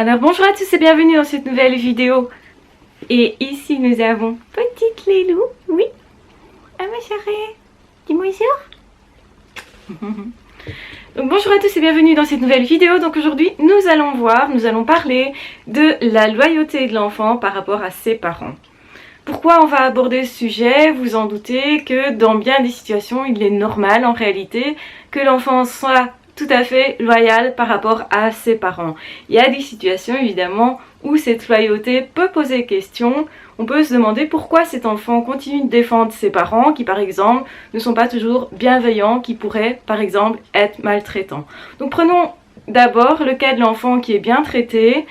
Alors bonjour à tous et bienvenue dans cette nouvelle vidéo. Et ici nous avons petite Lélou. Oui. Ah ma chérie. Dis-moi bonjour. Donc bonjour à tous et bienvenue dans cette nouvelle vidéo. Donc aujourd'hui nous allons parler de la loyauté de l'enfant par rapport à ses parents. Pourquoi on va aborder ce sujet? Vous en doutez que dans bien des situations il est normal en réalité que l'enfant soit tout à fait loyal par rapport à ses parents. Il y a des situations évidemment où cette loyauté peut poser question. On peut se demander pourquoi cet enfant continue de défendre ses parents qui par exemple ne sont pas toujours bienveillants, qui pourraient par exemple être maltraitants. Donc prenons d'abord le cas de l'enfant qui est bien traité.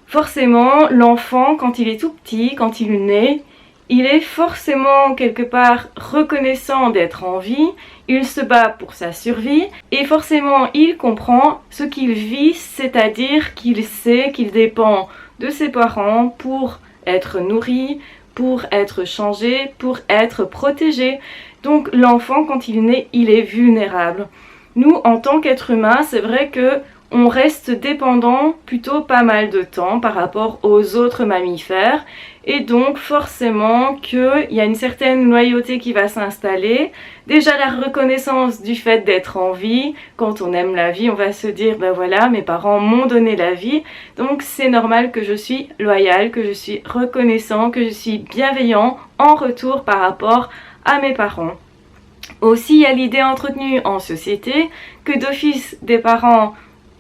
Forcément l'enfant quand il est tout petit, quand il est né, il est forcément quelque part reconnaissant d'être en vie, il se bat pour sa survie et forcément il comprend ce qu'il vit, c'est-à-dire qu'il sait qu'il dépend de ses parents pour être nourri, pour être changé, pour être protégé. Donc l'enfant quand il est né, il est vulnérable. Nous en tant qu'être humain, c'est vrai que on reste dépendant plutôt pas mal de temps par rapport aux autres mammifères et donc forcément qu'il y a une certaine loyauté qui va s'installer. Déjà la reconnaissance du fait d'être en vie, quand on aime la vie on va se dire ben voilà mes parents m'ont donné la vie donc c'est normal que je suis loyal, que je suis reconnaissant, que je suis bienveillant en retour par rapport à mes parents. Aussi il y a l'idée entretenue en société que d'office des parents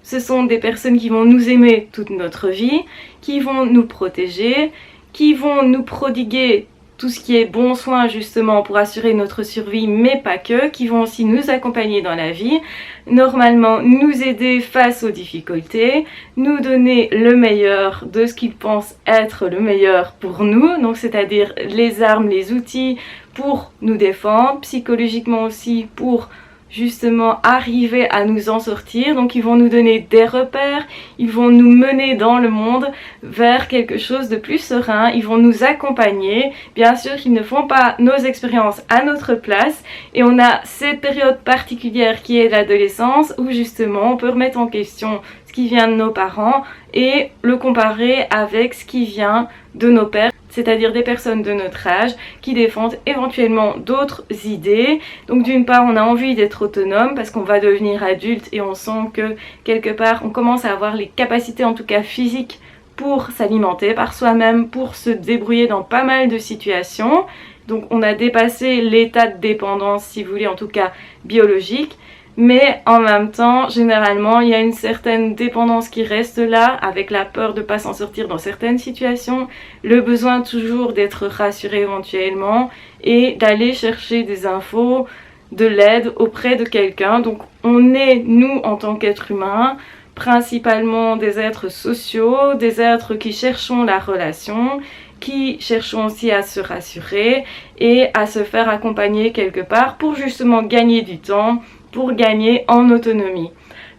ce sont des personnes qui vont nous aimer toute notre vie, qui vont nous protéger, qui vont nous prodiguer tout ce qui est bon soin justement pour assurer notre survie, mais pas que, qui vont aussi nous accompagner dans la vie, normalement nous aider face aux difficultés, nous donner le meilleur de ce qu'ils pensent être le meilleur pour nous, donc c'est-à-dire les armes, les outils pour nous défendre, psychologiquement aussi pour justement arriver à nous en sortir. Donc ils vont nous donner des repères, ils vont nous mener dans le monde vers quelque chose de plus serein, ils vont nous accompagner. Bien sûr qu'ils ne font pas nos expériences à notre place et on a cette période particulière qui est l'adolescence où justement on peut remettre en question ce qui vient de nos parents et le comparer avec ce qui vient de nos pères, c'est-à-dire des personnes de notre âge qui défendent éventuellement d'autres idées. Donc d'une part on a envie d'être autonome parce qu'on va devenir adulte et on sent que quelque part on commence à avoir les capacités en tout cas physiques pour s'alimenter par soi-même, pour se débrouiller dans pas mal de situations. Donc on a dépassé l'état de dépendance si vous voulez, en tout cas biologique. Mais en même temps, généralement, il y a une certaine dépendance qui reste là, avec la peur de ne pas s'en sortir dans certaines situations, le besoin toujours d'être rassuré éventuellement et d'aller chercher des infos, de l'aide auprès de quelqu'un. Donc on est, nous, en tant qu'êtres humains, principalement des êtres sociaux, des êtres qui cherchons la relation, qui cherchons aussi à se rassurer et à se faire accompagner quelque part pour justement gagner du temps, pour gagner en autonomie.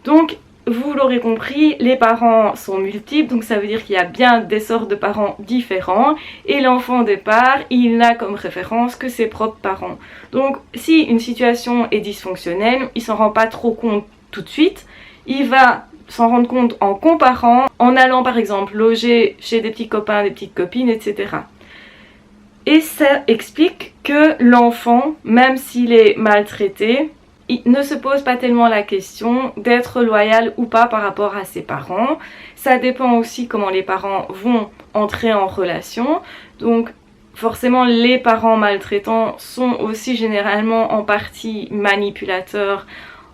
Donc vous l'aurez compris, les parents sont multiples, donc ça veut dire qu'il y a bien des sortes de parents différents et l'enfant au départ, il n'a comme référence que ses propres parents. Donc si une situation est dysfonctionnelle, il s'en rend pas trop compte tout de suite, il va s'en rendre compte en comparant, en allant par exemple loger chez des petits copains, des petites copines, etc. Et ça explique que l'enfant, même s'il est maltraité, il ne se pose pas tellement la question d'être loyal ou pas par rapport à ses parents. Ça dépend aussi comment les parents vont entrer en relation. Donc forcément les parents maltraitants sont aussi généralement en partie manipulateurs,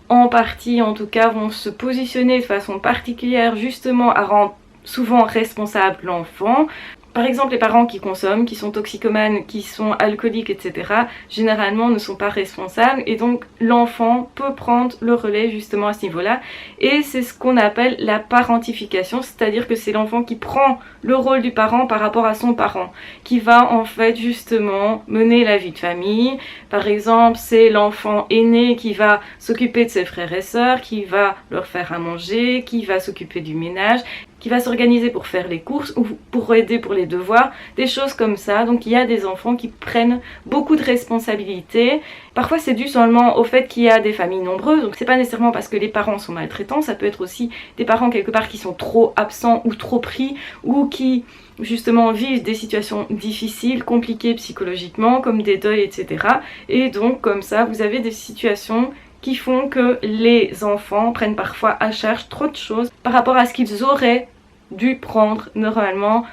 en partie en tout cas vont se positionner de façon particulière justement à rendre souvent responsable l'enfant. Par exemple, les parents qui consomment, qui sont toxicomanes, qui sont alcooliques, etc., généralement ne sont pas responsables et donc l'enfant peut prendre le relais justement à ce niveau-là. Et c'est ce qu'on appelle la parentification, c'est-à-dire que c'est l'enfant qui prend le rôle du parent par rapport à son parent, qui va en fait justement mener la vie de famille. Par exemple, c'est l'enfant aîné qui va s'occuper de ses frères et sœurs, qui va leur faire à manger, qui va s'occuper du ménage. qui va s'organiser pour faire les courses ou pour aider pour les devoirs, des choses comme ça. Donc il y a des enfants qui prennent beaucoup de responsabilités. Parfois c'est dû seulement au fait qu'il y a des familles nombreuses, donc c'est pas nécessairement parce que les parents sont maltraitants, ça peut être aussi des parents quelque part qui sont trop absents ou trop pris, ou qui justement vivent des situations difficiles, compliquées psychologiquement, comme des deuils, etc. Et donc comme ça vous avez des situations qui font que les enfants prennent parfois à charge trop de choses par rapport à ce qu'ils auraient dû prendre normalement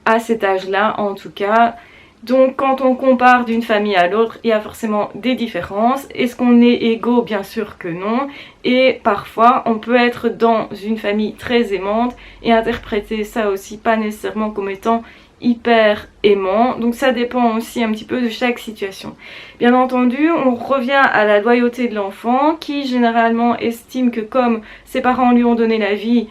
à cet âge-là en tout cas. Donc quand on compare d'une famille à l'autre, il y a forcément des différences. Est-ce qu'on est égaux? Bien sûr que non. Et parfois on peut être dans une famille très aimante et interpréter ça aussi pas nécessairement comme étant hyper aimant, donc ça dépend aussi un petit peu de chaque situation. Bien entendu, on revient à la loyauté de l'enfant qui généralement estime que comme ses parents lui ont donné la vie,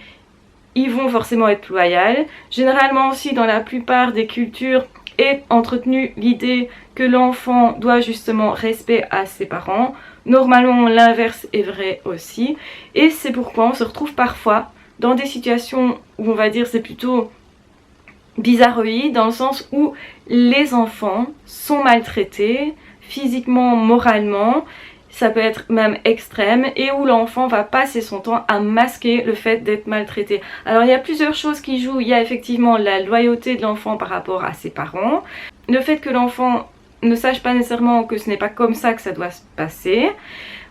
ils vont forcément être loyaux. Généralement aussi dans la plupart des cultures est entretenue l'idée que l'enfant doit justement respect à ses parents. Normalement l'inverse est vrai aussi, et c'est pourquoi on se retrouve parfois dans des situations où on va dire c'est plutôt bizarroïde, dans le sens où les enfants sont maltraités physiquement, moralement, ça peut être même extrême, et où l'enfant va passer son temps à masquer le fait d'être maltraité. Alors il y a plusieurs choses qui jouent. Il y a effectivement la loyauté de l'enfant par rapport à ses parents, le fait que l'enfant ne sache pas nécessairement que ce n'est pas comme ça que ça doit se passer.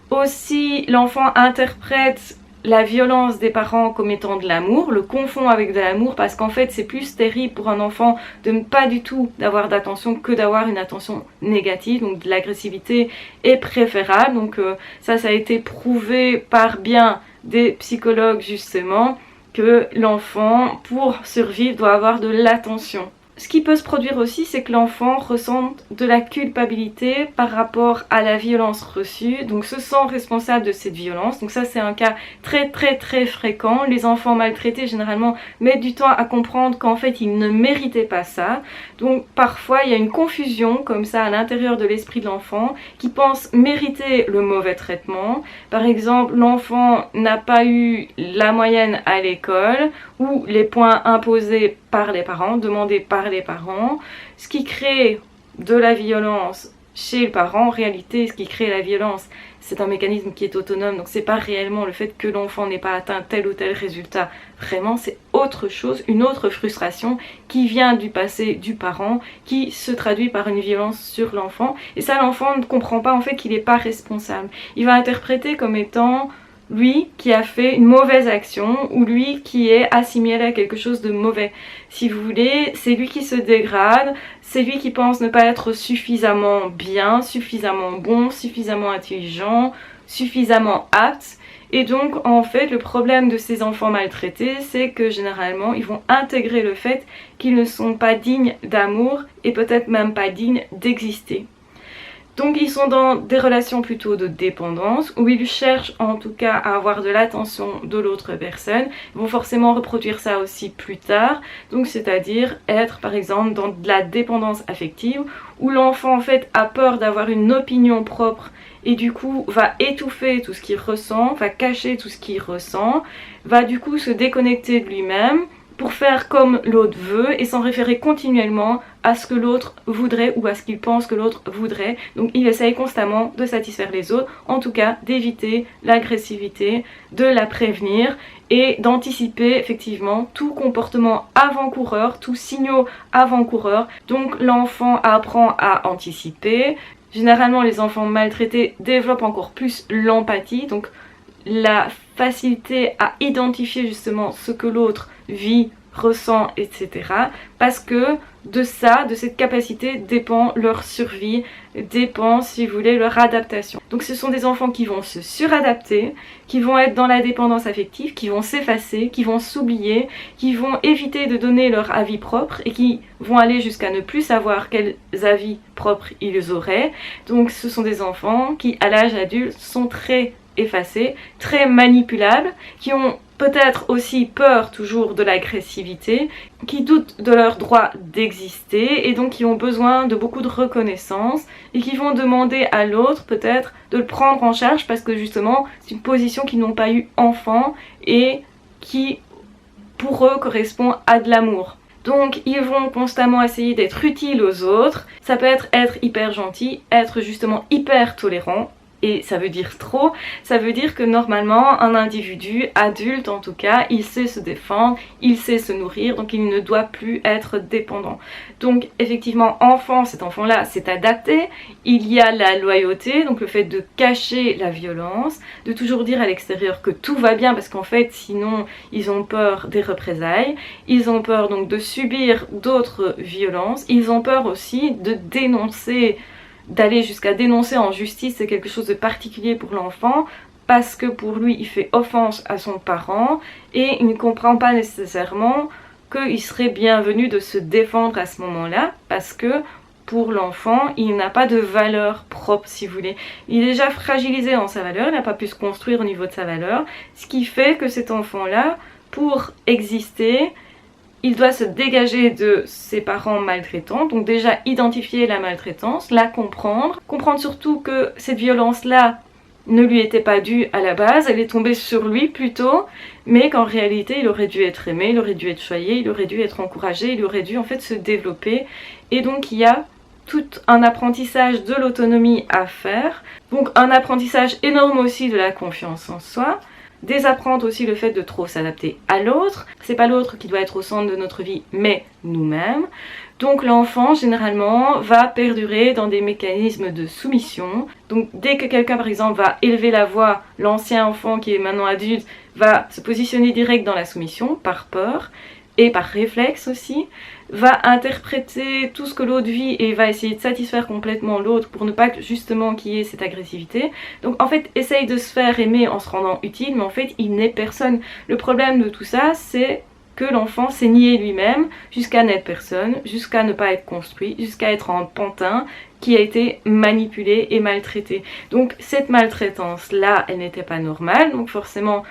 Aussi, l'enfant interprète la violence des parents comme étant de l'amour, le confond avec de l'amour, parce qu'en fait c'est plus terrible pour un enfant de ne pas du tout d'avoir d'attention que d'avoir une attention négative, donc de l'agressivité est préférable. Donc ça a été prouvé par bien des psychologues justement, que l'enfant pour survivre doit avoir de l'attention. Ce qui peut se produire aussi, c'est que l'enfant ressente de la culpabilité par rapport à la violence reçue, donc se sent responsable de cette violence. Donc ça c'est un cas très fréquent. Les enfants maltraités généralement mettent du temps à comprendre qu'en fait ils ne méritaient pas ça. Donc parfois il y a une confusion comme ça à l'intérieur de l'esprit de l'enfant qui pense mériter le mauvais traitement. Par exemple, l'enfant n'a pas eu la moyenne à l'école ou les points imposés par les parents, demandés par les parents, ce qui crée de la violence chez le parent. En réalité, ce qui crée la violence, c'est un mécanisme qui est autonome, donc c'est pas réellement le fait que l'enfant n'ait pas atteint tel ou tel résultat, vraiment c'est autre chose, une autre frustration qui vient du passé du parent, qui se traduit par une violence sur l'enfant, et ça l'enfant ne comprend pas en fait qu'il n'est pas responsable. Il va interpréter comme étant lui qui a fait une mauvaise action, ou lui qui est assimilé à quelque chose de mauvais. Si vous voulez, c'est lui qui se dégrade, c'est lui qui pense ne pas être suffisamment bien, suffisamment bon, suffisamment intelligent, suffisamment apte. Et donc en fait le problème de ces enfants maltraités, c'est que généralement ils vont intégrer le fait qu'ils ne sont pas dignes d'amour et peut-être même pas dignes d'exister. Donc ils sont dans des relations plutôt de dépendance, où ils cherchent en tout cas à avoir de l'attention de l'autre personne. Ils vont forcément reproduire ça aussi plus tard, donc c'est-à-dire être par exemple dans de la dépendance affective, où l'enfant en fait a peur d'avoir une opinion propre et du coup va étouffer tout ce qu'il ressent, va cacher tout ce qu'il ressent, va du coup se déconnecter de lui-même pour faire comme l'autre veut et s'en référer continuellement à ce que l'autre voudrait ou à ce qu'il pense que l'autre voudrait. Donc il essaye constamment de satisfaire les autres, en tout cas d'éviter l'agressivité, de la prévenir et d'anticiper effectivement tout comportement avant-coureur, tout signaux avant-coureur. Donc l'enfant apprend à anticiper. Généralement les enfants maltraités développent encore plus l'empathie, donc la facilité à identifier justement ce que l'autre vit, ressent, etc. Parce que de ça, de cette capacité dépend leur survie, dépend si vous voulez leur adaptation. Donc ce sont des enfants qui vont se suradapter, qui vont être dans la dépendance affective, qui vont s'effacer, qui vont s'oublier, qui vont éviter de donner leur avis propre et qui vont aller jusqu'à ne plus savoir quels avis propres ils auraient. Donc ce sont des enfants qui à l'âge adulte sont très effacés, très manipulables, qui ont peut-être aussi peur toujours de l'agressivité, qui doutent de leur droit d'exister et donc qui ont besoin de beaucoup de reconnaissance et qui vont demander à l'autre peut-être de le prendre en charge parce que justement c'est une position qu'ils n'ont pas eu enfant et qui pour eux correspond à de l'amour. Donc ils vont constamment essayer d'être utiles aux autres. Ça peut être hyper gentil, être justement hyper tolérant. Et ça veut dire trop, ça veut dire que normalement un individu, adulte en tout cas, il sait se défendre, il sait se nourrir, donc il ne doit plus être dépendant. Donc effectivement, enfant, cet enfant-là s'est adapté, il y a la loyauté, donc le fait de cacher la violence, de toujours dire à l'extérieur que tout va bien, parce qu'en fait sinon ils ont peur des représailles, ils ont peur donc de subir d'autres violences, ils ont peur aussi de dénoncer, d'aller jusqu'à dénoncer en justice. C'est quelque chose de particulier pour l'enfant parce que pour lui il fait offense à son parent et il ne comprend pas nécessairement qu'il serait bienvenu de se défendre à ce moment-là, parce que pour l'enfant il n'a pas de valeur propre, si vous voulez. Il est déjà fragilisé en sa valeur, il n'a pas pu se construire au niveau de sa valeur, ce qui fait que cet enfant-là, pour exister, il doit se dégager de ses parents maltraitants, donc déjà identifier la maltraitance, la comprendre surtout que cette violence-là ne lui était pas due à la base, elle est tombée sur lui plutôt, mais qu'en réalité il aurait dû être aimé, il aurait dû être choyé, il aurait dû être encouragé, il aurait dû en fait se développer, et donc il y a tout un apprentissage de l'autonomie à faire, donc un apprentissage énorme aussi de la confiance en soi. Désapprendre aussi le fait de trop s'adapter à l'autre. C'est pas l'autre qui doit être au centre de notre vie, mais nous-mêmes. Donc l'enfant, généralement, va perdurer dans des mécanismes de soumission. Donc dès que quelqu'un, par exemple, va élever la voix, l'ancien enfant qui est maintenant adulte va se positionner direct dans la soumission, par peur et par réflexe aussi, va interpréter tout ce que l'autre vit et va essayer de satisfaire complètement l'autre pour ne pas justement qu'il y ait cette agressivité. Donc en fait, essaye de se faire aimer en se rendant utile, mais en fait, il n'est personne. Le problème de tout ça, c'est que l'enfant s'est nié lui-même jusqu'à n'être personne, jusqu'à ne pas être construit, jusqu'à être un pantin qui a été manipulé et maltraité. Donc cette maltraitance-là, elle n'était pas normale, donc forcément,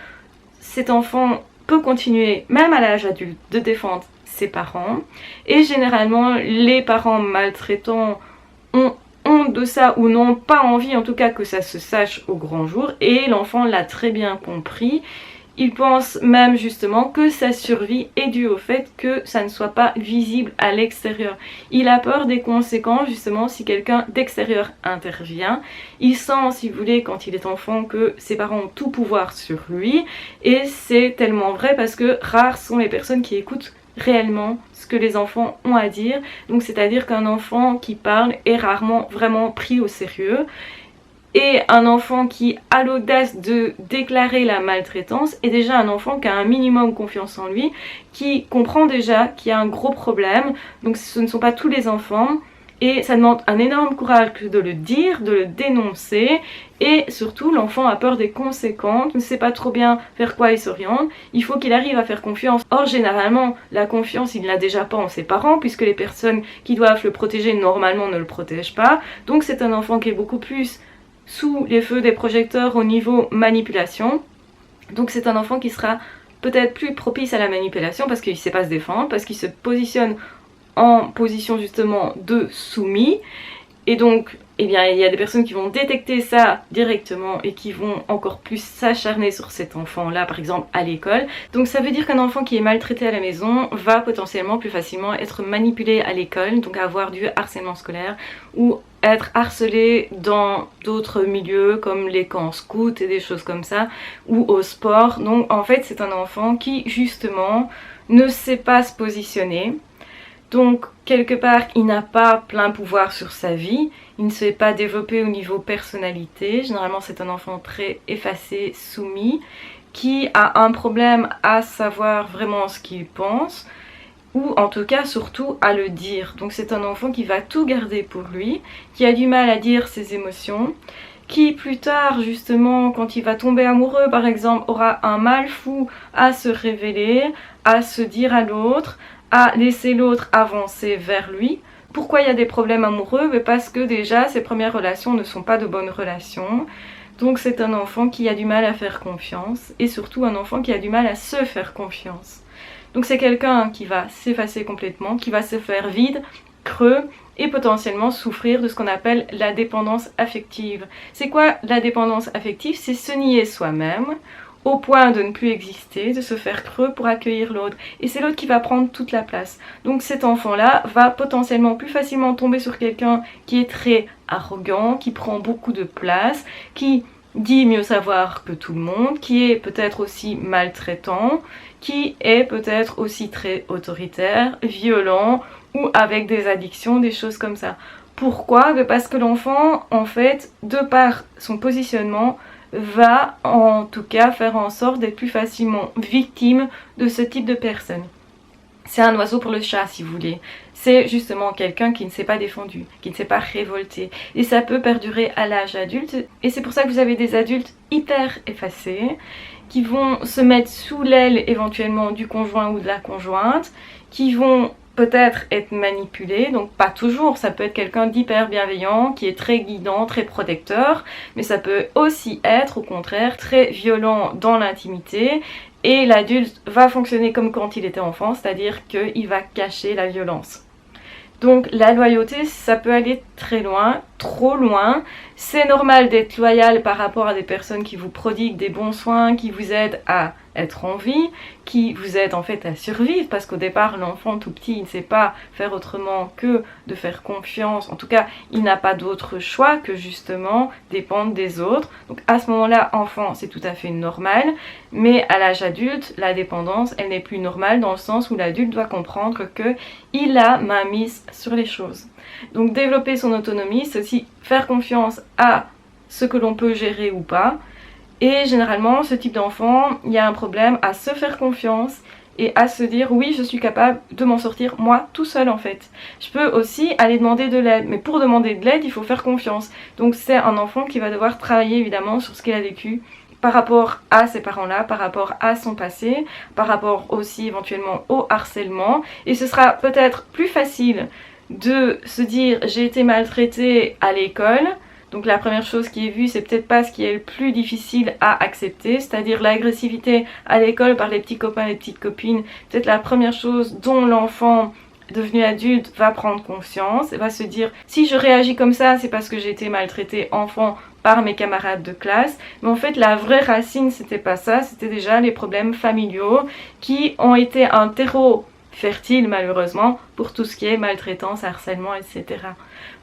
cet enfant peut continuer, même à l'âge adulte, de défendre ses parents. Et généralement, les parents maltraitants ont honte de ça ou n'ont pas envie, en tout cas, que ça se sache au grand jour. Et l'enfant l'a très bien compris. Il pense même justement que sa survie est due au fait que ça ne soit pas visible à l'extérieur. Il a peur des conséquences justement si quelqu'un d'extérieur intervient. Il sent, si vous voulez, quand il est enfant, que ses parents ont tout pouvoir sur lui. Et c'est tellement vrai parce que rares sont les personnes qui écoutent réellement ce que les enfants ont à dire. Donc c'est-à-dire qu'un enfant qui parle est rarement vraiment pris au sérieux. Et un enfant qui a l'audace de déclarer la maltraitance est déjà un enfant qui a un minimum confiance en lui, qui comprend déjà qu'il y a un gros problème. Donc ce ne sont pas tous les enfants. Et ça demande un énorme courage de le dire, de le dénoncer. Et surtout, l'enfant a peur des conséquences, ne sait pas trop bien vers quoi il s'oriente. Il faut qu'il arrive à faire confiance. Or, généralement, la confiance, il ne l'a déjà pas en ses parents, puisque les personnes qui doivent le protéger, normalement, ne le protègent pas. Donc c'est un enfant qui est beaucoup plus sous les feux des projecteurs au niveau manipulation. Donc c'est un enfant qui sera peut-être plus propice à la manipulation parce qu'il ne sait pas se défendre, parce qu'il se positionne en position justement de soumis. Et donc, eh bien, il y a des personnes qui vont détecter ça directement et qui vont encore plus s'acharner sur cet enfant-là, par exemple à l'école. Donc ça veut dire qu'un enfant qui est maltraité à la maison va potentiellement plus facilement être manipulé à l'école, donc avoir du harcèlement scolaire ou être harcelé dans d'autres milieux comme les camps scouts et des choses comme ça, ou au sport. Donc en fait, c'est un enfant qui justement ne sait pas se positionner. Donc, quelque part, il n'a pas plein pouvoir sur sa vie, il ne s'est pas développé au niveau personnalité. Généralement, c'est un enfant très effacé, soumis, qui a un problème à savoir vraiment ce qu'il pense, ou en tout cas, surtout, à le dire. Donc, c'est un enfant qui va tout garder pour lui, qui a du mal à dire ses émotions, qui plus tard, justement, quand il va tomber amoureux, par exemple, aura un mal fou à se révéler, à se dire à l'autre, à laisser l'autre avancer vers lui. Pourquoi il y a des problèmes amoureux? Parce que déjà ses premières relations ne sont pas de bonnes relations. Donc c'est un enfant qui a du mal à faire confiance et surtout un enfant qui a du mal à se faire confiance. Donc c'est quelqu'un qui va s'effacer complètement, qui va se faire vide, creux et potentiellement souffrir de ce qu'on appelle la dépendance affective. C'est quoi la dépendance affective? C'est se nier soi-même au point de ne plus exister, de se faire creux pour accueillir l'autre. Et c'est l'autre qui va prendre toute la place. Donc cet enfant-là va potentiellement plus facilement tomber sur quelqu'un qui est très arrogant, qui prend beaucoup de place, qui dit mieux savoir que tout le monde, qui est peut-être aussi maltraitant, qui est peut-être aussi très autoritaire, violent ou avec des addictions, des choses comme ça. Pourquoi? Parce que l'enfant, en fait, de par son positionnement, va en tout cas faire en sorte d'être plus facilement victime de ce type de personne. C'est un oiseau pour le chat, si vous voulez. C'est justement quelqu'un qui ne s'est pas défendu, qui ne s'est pas révolté. Et ça peut perdurer à l'âge adulte. Et c'est pour ça que vous avez des adultes hyper effacés, qui vont se mettre sous l'aile éventuellement du conjoint ou de la conjointe, qui vont peut-être être manipulé, donc pas toujours, ça peut être quelqu'un d'hyper bienveillant, qui est très guidant, très protecteur, mais ça peut aussi être au contraire très violent dans l'intimité, et l'adulte va fonctionner comme quand il était enfant, c'est-à-dire qu'il va cacher la violence. Donc la loyauté, ça peut aller très loin, trop loin. C'est normal d'être loyal par rapport à des personnes qui vous prodiguent des bons soins, qui vous aident à être en vie, qui vous aident en fait à survivre, parce qu'au départ l'enfant tout petit il ne sait pas faire autrement que de faire confiance, en tout cas il n'a pas d'autre choix que justement dépendre des autres. Donc à ce moment-là, enfant, c'est tout à fait normal, mais à l'âge adulte, la dépendance elle n'est plus normale dans le sens où l'adulte doit comprendre que il a main mise sur les choses. Donc développer son autonomie, c'est aussi faire confiance à ce que l'on peut gérer ou pas. Et généralement, ce type d'enfant, il y a un problème à se faire confiance et à se dire oui, je suis capable de m'en sortir moi tout seul en fait. Je peux aussi aller demander de l'aide, mais pour demander de l'aide, il faut faire confiance. Donc c'est un enfant qui va devoir travailler évidemment sur ce qu'il a vécu par rapport à ses parents-là, par rapport à son passé, par rapport aussi éventuellement au harcèlement. Et ce sera peut-être plus facile de se dire j'ai été maltraité à l'école. Donc la première chose qui est vue, c'est peut-être pas ce qui est le plus difficile à accepter, c'est-à-dire l'agressivité à l'école par les petits copains et les petites copines. Peut-être la première chose dont l'enfant devenu adulte va prendre conscience et va se dire si je réagis comme ça, c'est parce que j'ai été maltraité enfant par mes camarades de classe. Mais en fait, la vraie racine, c'était pas ça, c'était déjà les problèmes familiaux qui ont été un terreau fertile malheureusement pour tout ce qui est maltraitance, harcèlement, etc.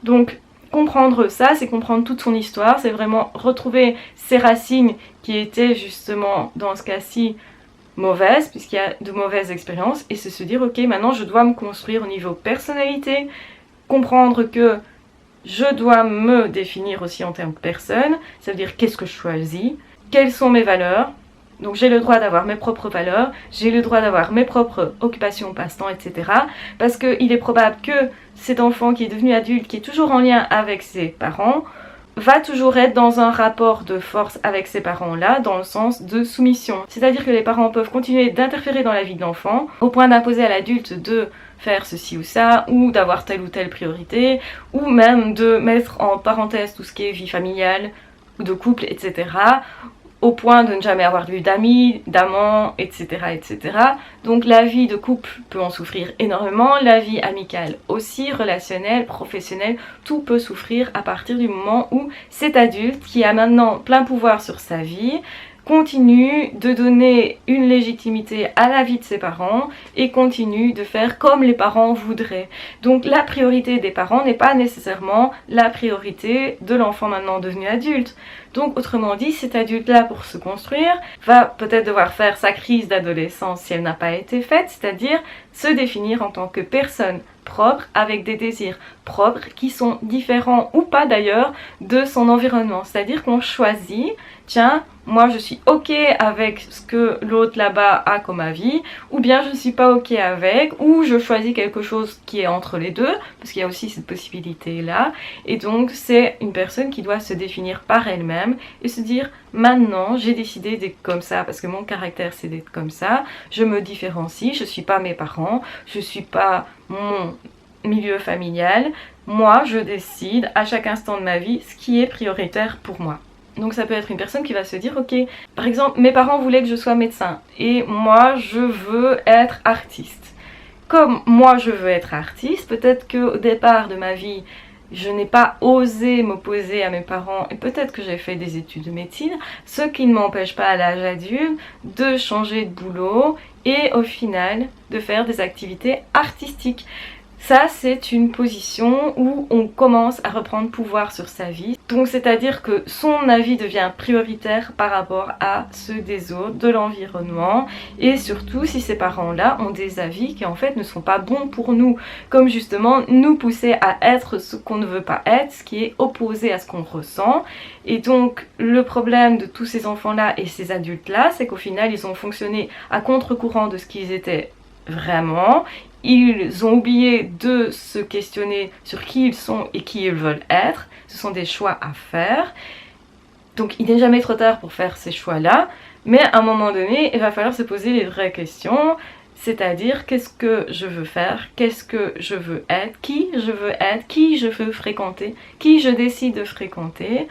Donc comprendre ça, c'est comprendre toute son histoire, c'est vraiment retrouver ses racines qui étaient justement dans ce cas-ci mauvaises, puisqu'il y a de mauvaises expériences, et c'est se dire ok, maintenant je dois me construire au niveau personnalité, comprendre que je dois me définir aussi en termes de personne, ça veut dire qu'est-ce que je choisis, quelles sont mes valeurs. Donc j'ai le droit d'avoir mes propres valeurs, j'ai le droit d'avoir mes propres occupations, passe-temps, etc. Parce qu'il est probable que cet enfant qui est devenu adulte, qui est toujours en lien avec ses parents, va toujours être dans un rapport de force avec ces parents-là, dans le sens de soumission. C'est-à-dire que les parents peuvent continuer d'interférer dans la vie de l'enfant, au point d'imposer à l'adulte de faire ceci ou ça, ou d'avoir telle ou telle priorité, ou même de mettre en parenthèse tout ce qui est vie familiale, ou de couple, etc., au point de ne jamais avoir eu d'amis, d'amants, etc., etc. Donc la vie de couple peut en souffrir énormément, la vie amicale aussi, relationnelle, professionnelle, tout peut souffrir à partir du moment où cet adulte qui a maintenant plein pouvoir sur sa vie continue de donner une légitimité à la vie de ses parents et continue de faire comme les parents voudraient. Donc la priorité des parents n'est pas nécessairement la priorité de l'enfant maintenant devenu adulte. Donc autrement dit, cet adulte-là, pour se construire, va peut-être devoir faire sa crise d'adolescence si elle n'a pas été faite, c'est-à-dire se définir en tant que personne propre avec des désirs propres qui sont différents ou pas d'ailleurs de son environnement. C'est-à-dire qu'on choisit, tiens, moi je suis ok avec ce que l'autre là-bas a comme avis, ou bien je ne suis pas ok avec, ou je choisis quelque chose qui est entre les deux, parce qu'il y a aussi cette possibilité-là. Et donc c'est une personne qui doit se définir par elle-même et se dire maintenant j'ai décidé d'être comme ça parce que mon caractère c'est d'être comme ça, je me différencie, je suis pas mes parents, je suis pas mon milieu familial, moi je décide à chaque instant de ma vie ce qui est prioritaire pour moi. Donc ça peut être une personne qui va se dire ok, par exemple mes parents voulaient que je sois médecin et moi je veux être artiste. Comme moi je veux être artiste, peut-être qu'au départ de ma vie je n'ai pas osé m'opposer à mes parents, et peut-être que j'ai fait des études de médecine, ce qui ne m'empêche pas à l'âge adulte de changer de boulot et au final de faire des activités artistiques. Ça, c'est une position où on commence à reprendre pouvoir sur sa vie. Donc, c'est-à-dire que son avis devient prioritaire par rapport à ceux des autres, de l'environnement. Et surtout, si ces parents-là ont des avis qui, en fait, ne sont pas bons pour nous. Comme justement, nous pousser à être ce qu'on ne veut pas être, ce qui est opposé à ce qu'on ressent. Et donc, le problème de tous ces enfants-là et ces adultes-là, c'est qu'au final, ils ont fonctionné à contre-courant de ce qu'ils étaient vraiment. Ils ont oublié de se questionner sur qui ils sont et qui ils veulent être. Ce sont des choix à faire. Donc il n'est jamais trop tard pour faire ces choix-là. Mais à un moment donné, il va falloir se poser les vraies questions. C'est-à-dire, qu'est-ce que je veux faire? Qu'est-ce que je veux être? Qui je veux être? Qui je veux fréquenter? Qui je décide de fréquenter?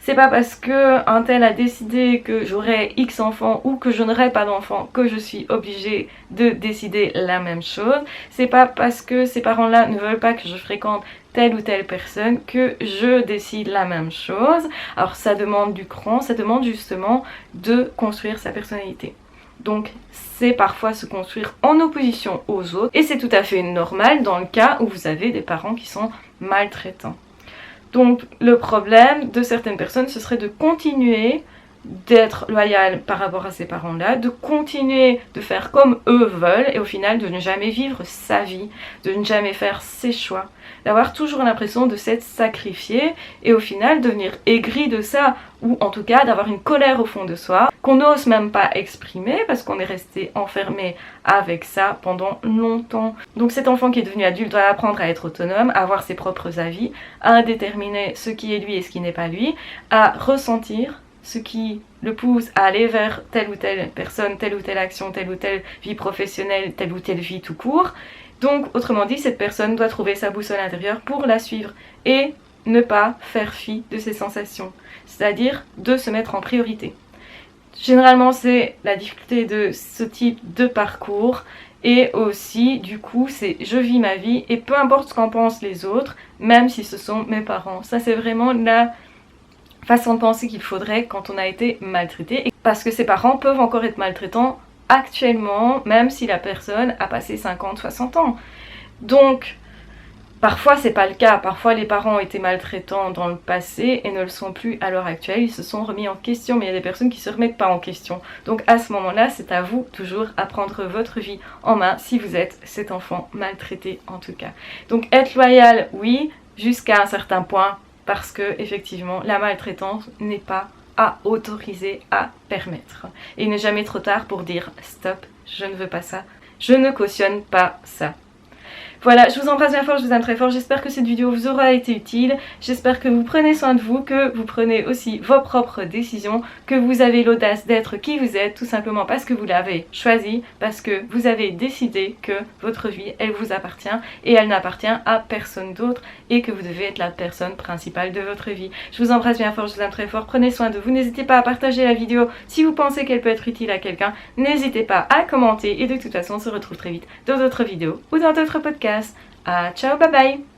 C'est pas parce que un tel a décidé que j'aurai X enfants ou que je n'aurai pas d'enfants que je suis obligée de décider la même chose. C'est pas parce que ces parents-là ne veulent pas que je fréquente telle ou telle personne que je décide la même chose. Alors ça demande du cran, ça demande justement de construire sa personnalité. Donc c'est parfois se construire en opposition aux autres et c'est tout à fait normal dans le cas où vous avez des parents qui sont maltraitants. Donc le problème de certaines personnes, ce serait de continuer d'être loyal par rapport à ces parents-là, de continuer de faire comme eux veulent et au final de ne jamais vivre sa vie, de ne jamais faire ses choix, d'avoir toujours l'impression de s'être sacrifié et au final devenir aigri de ça ou en tout cas d'avoir une colère au fond de soi qu'on n'ose même pas exprimer parce qu'on est resté enfermé avec ça pendant longtemps. Donc cet enfant qui est devenu adulte doit apprendre à être autonome, à avoir ses propres avis, à déterminer ce qui est lui et ce qui n'est pas lui, à ressentir ce qui le pousse à aller vers telle ou telle personne, telle ou telle action, telle ou telle vie professionnelle, telle ou telle vie tout court. Donc, autrement dit, cette personne doit trouver sa boussole intérieure pour la suivre et ne pas faire fi de ses sensations, c'est-à-dire de se mettre en priorité. Généralement, c'est la difficulté de ce type de parcours et aussi, du coup, c'est je vis ma vie et peu importe ce qu'en pensent les autres, même si ce sont mes parents. Ça, c'est vraiment la façon de penser qu'il faudrait quand on a été maltraité. Parce que ses parents peuvent encore être maltraitants actuellement, même si la personne a passé 50, 60 ans. Donc, parfois c'est pas le cas. Parfois les parents ont été maltraitants dans le passé et ne le sont plus à l'heure actuelle. Ils se sont remis en question, mais il y a des personnes qui se remettent pas en question. Donc à ce moment-là, c'est à vous toujours à prendre votre vie en main si vous êtes cet enfant maltraité en tout cas. Donc être loyal, oui, jusqu'à un certain point. Parce que effectivement la maltraitance n'est pas à autoriser, à permettre. Et il n'est jamais trop tard pour dire stop, je ne veux pas ça, je ne cautionne pas ça. Voilà, je vous embrasse bien fort, je vous aime très fort, j'espère que cette vidéo vous aura été utile, j'espère que vous prenez soin de vous, que vous prenez aussi vos propres décisions, que vous avez l'audace d'être qui vous êtes, tout simplement parce que vous l'avez choisi, parce que vous avez décidé que votre vie, elle vous appartient et elle n'appartient à personne d'autre et que vous devez être la personne principale de votre vie. Je vous embrasse bien fort, je vous aime très fort, prenez soin de vous, n'hésitez pas à partager la vidéo si vous pensez qu'elle peut être utile à quelqu'un, n'hésitez pas à commenter et de toute façon on se retrouve très vite dans d'autres vidéos ou dans d'autres podcasts. Ciao, bye bye!